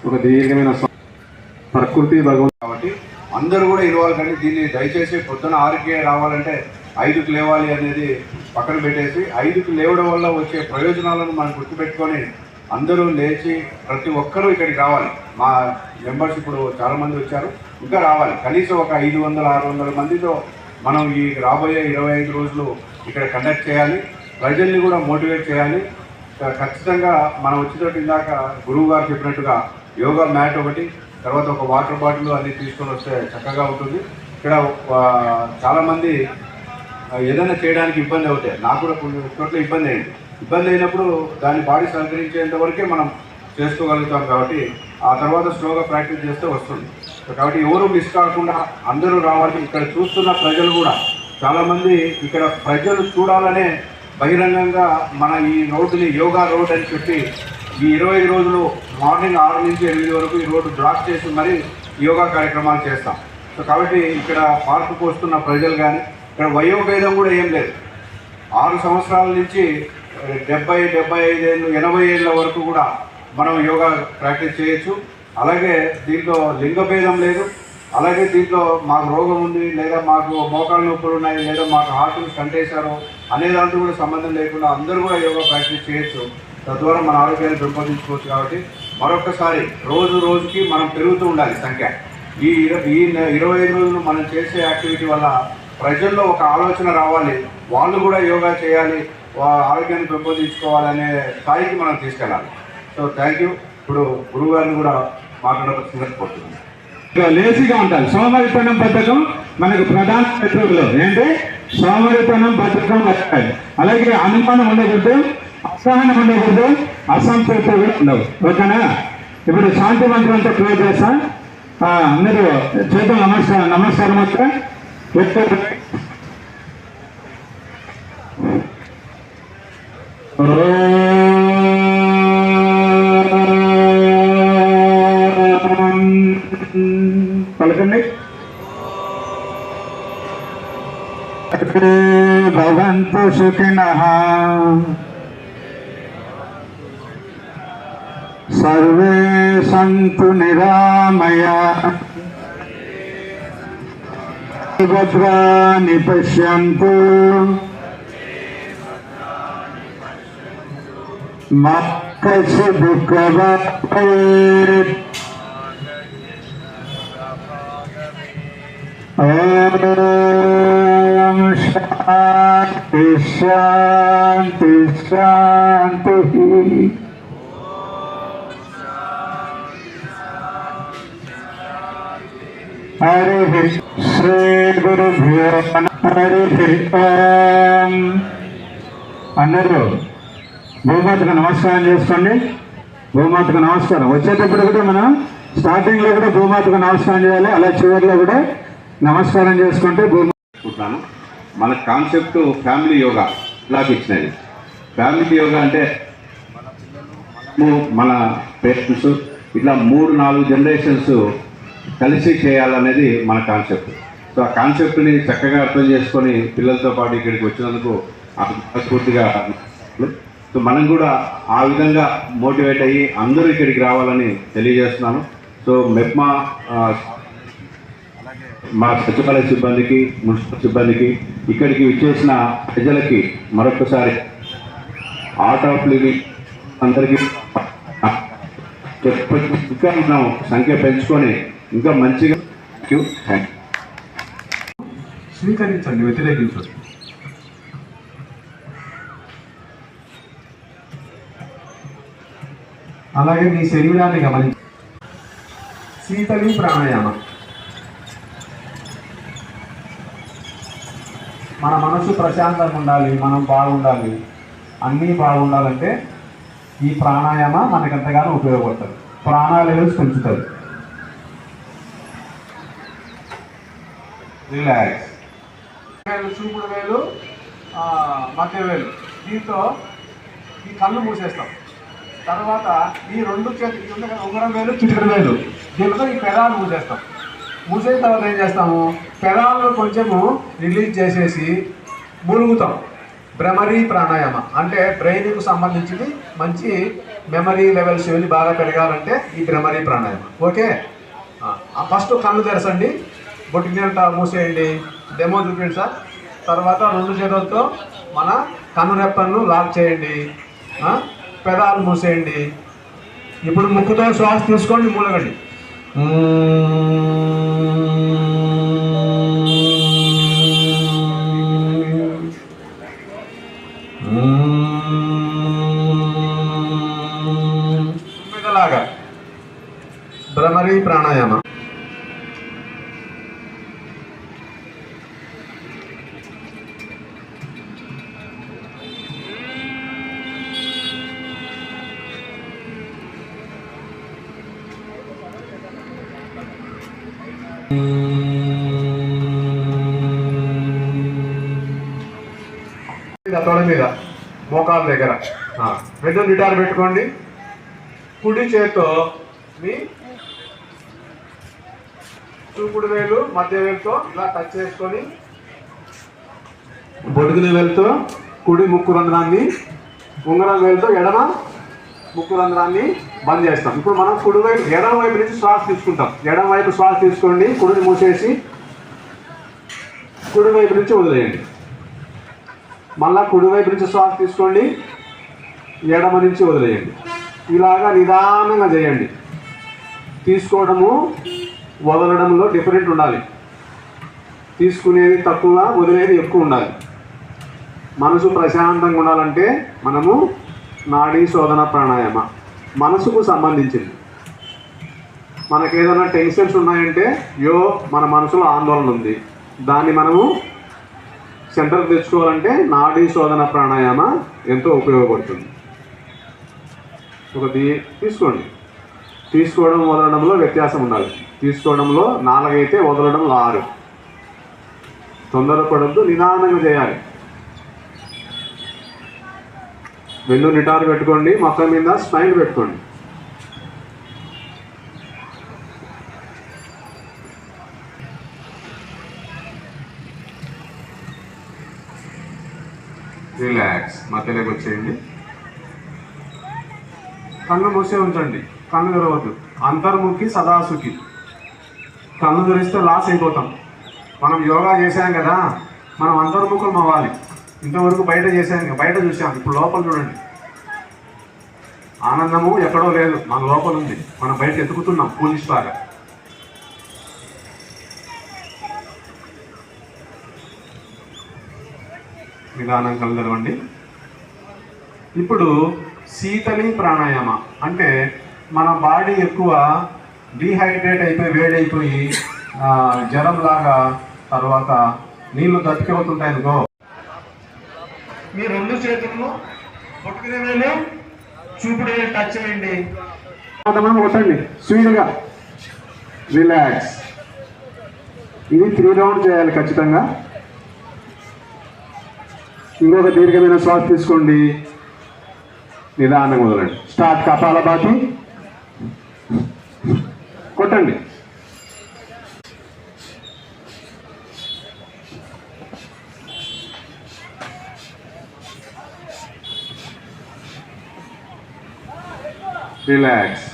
ఒక దీర్ఘమైన ప్రకృతి భగవంతు కాబట్టి అందరూ కూడా ఇన్వాల్వ్ కానీ దీన్ని దయచేసి పొద్దున 6కే రావాలంటే 5కి లేవాలి అనేది పక్కన పెట్టేసి 5కి లేవడం వల్ల వచ్చే ప్రయోజనాలను మనం గుర్తుపెట్టుకొని అందరూ లేచి ప్రతి ఒక్కరూ ఇక్కడికి రావాలి. మా మెంబర్స్ ఇప్పుడు చాలామంది వచ్చారు, ఇంకా రావాలి. కనీసం ఒక 500-600 మందితో మనం ఈ రాబోయే 25 రోజులు ఇక్కడ కండక్ట్ చేయాలి. ప్రజల్ని కూడా మోటివేట్ చేయాలి. ఖచ్చితంగా మనం వచ్చేటట్టు ఇందాక గురువు గారు చెప్పినట్టుగా యోగా మ్యాట్ ఒకటి, తర్వాత ఒక వాటర్ బాటిల్ అన్నీ తీసుకొని వస్తే చక్కగా ఉంటుంది. ఇక్కడ చాలామంది ఏదైనా చేయడానికి ఇబ్బంది అవుతాయి. నాకు కూడా కొన్ని చోట్ల ఇబ్బంది అయింది. ఇబ్బంది అయినప్పుడు దాన్ని బాడీ సహకరించేంత వరకే మనం చేసుకోగలుగుతాం. కాబట్టి ఆ తర్వాత స్లోగా ప్రాక్టీస్ చేస్తే వస్తుంది. కాబట్టి ఎవరు మిస్ కాకుండా అందరూ రావాలి. ఇక్కడ చూస్తున్న ప్రజలు కూడా చాలామంది ఇక్కడ ప్రజలు చూడాలనే బహిరంగంగా మన ఈ రోడ్డుని యోగా రోడ్ అని చెప్పి ఈ 25 రోజులు మార్నింగ్ 6 నుంచి 8 వరకు ఈ రోడ్డు బ్లాక్ చేసి మరీ యోగా కార్యక్రమాలు చేస్తాం. సో కాబట్టి ఇక్కడ పార్కుకు వస్తున్న ప్రజలు కానీ ఇక్కడ వయోభేదం కూడా ఏం లేదు. 6 సంవత్సరాల నుంచి 70, 75 ఏళ్ళు, 80 ఏళ్ళ వరకు కూడా మనం యోగా ప్రాక్టీస్ చేయొచ్చు. అలాగే దీంట్లో లింగభేదం లేదు. అలాగే దీంట్లో మాకు రోగం ఉంది, లేదా మాకు మోకాళ్ళ నొప్పులు ఉన్నాయి, లేదా మాకు హార్ట్ని కంటేశారు అనే దాంతో కూడా సంబంధం లేకుండా అందరూ కూడా యోగా ప్రాక్టీస్ చేయొచ్చు. తద్వారా మన ఆరోగ్యాన్ని పెంపొందించుకోవచ్చు. కాబట్టి మరొకసారి రోజు రోజుకి మనం పెరుగుతూ ఉండాలి సంఖ్య. ఈ 25 రోజులు మనం చేసే యాక్టివిటీ వల్ల ప్రజల్లో ఒక ఆలోచన రావాలి, వాళ్ళు కూడా యోగా చేయాలి, ఆరోగ్యాన్ని పెంపొందించుకోవాలనే స్థాయికి మనం తీసుకెళ్ళాలి. So thank you. ఇప్పుడు గురువు గారిని కూడా మాట్లాడవలసిందిగా కోరుతున్నాను. లేజీగా ఉంటారు. సోమరితనం బద్ధకం మనకు ప్రధాన శత్రువులు ఏంటి? సోమరితనం బద్ధకం వస్తాయి. అలాగే అనుమానం ఉండకూడదు, అసహనం ఉండకూడదు, అసంతృప్తి కూడా ఉండవు. ఓకేనా? ఇప్పుడు శాంతి మంత్రంతో క్లోజ్ చేస్తా. అందరూ చేతులు నమస్కారం వస్తా. పలకండి. భవంతు సుఖినః సర్వే సంతు నిరామయాః భద్రాణి పశ్యంతు మా కశ్చిద్ దుఃఖభాగ్ భవేత్. ఓం శాంతి శాంతి శాంతి. హరి శ్రీ గురుభ్యో హరి ఓం. అందరూ భూమాతకు నమస్కారం చేసుకోండి. భూమాతకు నమస్కారం. వచ్చేటప్పుడు కూడా మనం స్టార్టింగ్లో కూడా భూమాతకు నమస్కారం చేయాలి. అలా చివరిలో కూడా నమస్కారం చేసుకుంటే భూమాతను. మన కాన్సెప్ట్ ఫ్యామిలీ యోగా లాగా ఇచ్చినది. ఫ్యామిలీ యోగా అంటే మన పేరెంట్స్ ఇట్లా 3-4 జనరేషన్స్ కలిసి చేయాలనేది మన కాన్సెప్ట్. సో ఆ కాన్సెప్ట్ని చక్కగా అర్థం చేసుకొని పిల్లలతో పాటు ఇక్కడికి వచ్చినందుకు మనస్ఫూర్తిగా. సో మనం కూడా ఆ విధంగా మోటివేట్ అయ్యి అందరూ ఇక్కడికి రావాలని తెలియజేస్తున్నాను. సో మెప్మా మా సచివాలయ సిబ్బందికి, మున్సిపల్ సిబ్బందికి, ఇక్కడికి విచ్చేసిన ప్రజలకి మరొకసారి ఆర్ట్ ఆఫ్ లివింగ్ అందరికీ ఇంకా మనం సంఖ్య పెంచుకొని ఇంకా మంచిగా స్వీకరించండి, వ్యతిరేకించండి. అలాగే మీ శరీరాన్ని గమనించండి. శీతలి ప్రాణాయామ. మన మనసు ప్రశాంతంగా ఉండాలి, మనం బాగుండాలి, అన్నీ బాగుండాలంటే ఈ ప్రాణాయామ మనకు ఎంతగానో ఉపయోగపడుతుంది. ప్రాణ లెవెల్స్ పెంచుతుంది. రిలాక్స్. చూపుడు వేలు, మధ్య వేలు, దీంతో ఈ కళ్ళు మూసేస్తాం. తర్వాత ఈ 2 చేతులు ఉంగరం వేలు, చిటికెడు వేలు, దీంతో ఈ పెదాలు మూసేస్తాం. మూసేసిన తర్వాత ఏం చేస్తాము? పెదాలను కొంచెము రిలీజ్ చేసేసి మూలుగుతాం. భ్రమరీ ప్రాణాయామ అంటే బ్రెయిన్కు సంబంధించింది, మంచి మెమరీ లెవెల్స్ ఇవన్నీ బాగా పెరగాలంటే ఈ భ్రమరీ ప్రాణాయామం. ఓకే, ఫస్ట్ కళ్ళు తెరచండి, బొట్టు నీళ్ళ మూసేయండి, డెమో చూపించండి సార్. తర్వాత 2 చేతులతో మన కన్ను రెప్పలను లాక్ చేయండి, పెదాలు మూసేయండి. ఇప్పుడు ముక్కుతో శ్వాస తీసుకోండి, మూలగండి. లాగా భ్రమరీ ప్రాణాయామ. తొడ మీద మోకాల దగ్గర 2 గిటార్ పెట్టుకోండి. కుడి చేత్తో మీ చూపుడు వేలు మధ్య వేలుతో ఇలా టచ్ చేసుకొని బొడుగుల వేలుతో కుడి ముక్కు రంధ్రాన్ని, ఉంగరం వేలుతో ఎడమ ముక్కు రంధ్రాన్ని బంద్ చేస్తాం. ఇప్పుడు మనం కుడి వైపు ఎడమ వైపు నుంచి శ్వాస తీసుకుంటాం. ఎడమ వైపు శ్వాస తీసుకోండి, కుడిని మూసేసి కుడి వైపు నుంచి వదిలేయండి. మళ్ళా కుడి వైపు నుంచి శ్వాస తీసుకోండి, ఎడమ నుంచి వదిలేయండి. ఇలాగా నిదానంగా చేయండి. తీసుకోవడము వదలడంలో డిఫరెంట్ ఉండాలి. తీసుకునేది తక్కువ, వదిలేది ఎక్కువ ఉండాలి. మనసు ప్రశాంతంగా ఉండాలంటే మనము నాడీ శోధన ప్రాణాయామ మనసుకు సంబంధించింది. మనకు ఏదైనా టెన్షన్స్ ఉన్నాయంటే మన మనసులో ఆందోళన ఉంది, దాన్ని మనము సెంటర్కి తెచ్చుకోవాలంటే నాడీ శోధన ప్రాణాయామ ఎంతో ఉపయోగపడుతుంది. ఒకటి తీసుకోండి. తీసుకోవడం వదలడంలో వ్యత్యాసం ఉండాలి. తీసుకోవడంలో 4 అయితే వదలడంలో 6. తొందరపడద్దు, నిదానంగా చేయాలి. 2 నిటారు పెట్టుకోండి, మొక్క మీద స్మైల్ పెట్టుకోండి. రిలాక్స్, మధ్యలోకి వచ్చేయండి. కళ్ళు మూసే ఉంచండి, కళ్ళు తెరవద్దు. అంతర్ముఖి సదాసుఖి. కళ్ళు తెరిస్తే లాస్ అయిపోతాం. మనం యోగా చేసాం కదా, మనం అంతర్ముఖం అవ్వాలి. ఇంతవరకు బయట చేసాం, బయట చూసాం, ఇప్పుడు లోపల చూడండి. ఆనందము ఎక్కడో లేదు, మన లోపల ఉంది. మనం బయట ఎత్తుకుతున్నాం పోలీస్ లాగా. నిదానం కళ్ళు తెరవండి. ఇప్పుడు శీతలి ప్రాణాయామ అంటే మన బాడీ ఎక్కువ డీహైడ్రేట్ అయిపోయి వేడైపోయి జ్వరం లాగా, తర్వాత నీళ్లు దప్పికవుతుంటాయి అనుకో, మీ 2 చేతులను పట్టుకునే వేలు చూపుడు వేలు టచ్ చేయండి, కొట్టండి స్వీట్గా. రిలాక్స్. ఇది 3 రౌండ్ చేయాలి ఖచ్చితంగా. ఇంకొక దీర్ఘమైన శ్వాస తీసుకోండి, నిదానంగా వదలండి. స్టార్ట్. కపాలభాతి కొట్టండి. రిలాక్స్.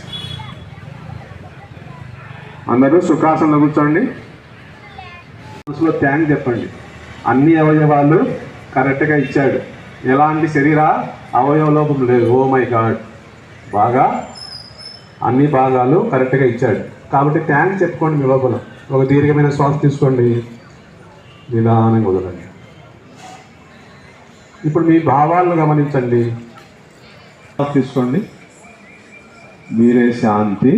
అందరూ సుఖాసనంలో కూర్చోండి. మనసులో థ్యాంక్ చెప్పండి. అన్ని అవయవాలు కరెక్ట్గా ఇచ్చాడు, ఎలాంటి శరీర అవయవ లోపం లేదు. ఓ మై గాడ్, బాగా అన్ని భాగాలు కరెక్ట్గా ఇచ్చాడు కాబట్టి థ్యాంక్స్ చెప్పుకోండి. మీ లోపల ఒక దీర్ఘమైన శ్వాస తీసుకోండి, నిదానంగా వదలండి. ఇప్పుడు మీ భావాలను గమనించండి. తీసుకోండి. మీరే శాంతి,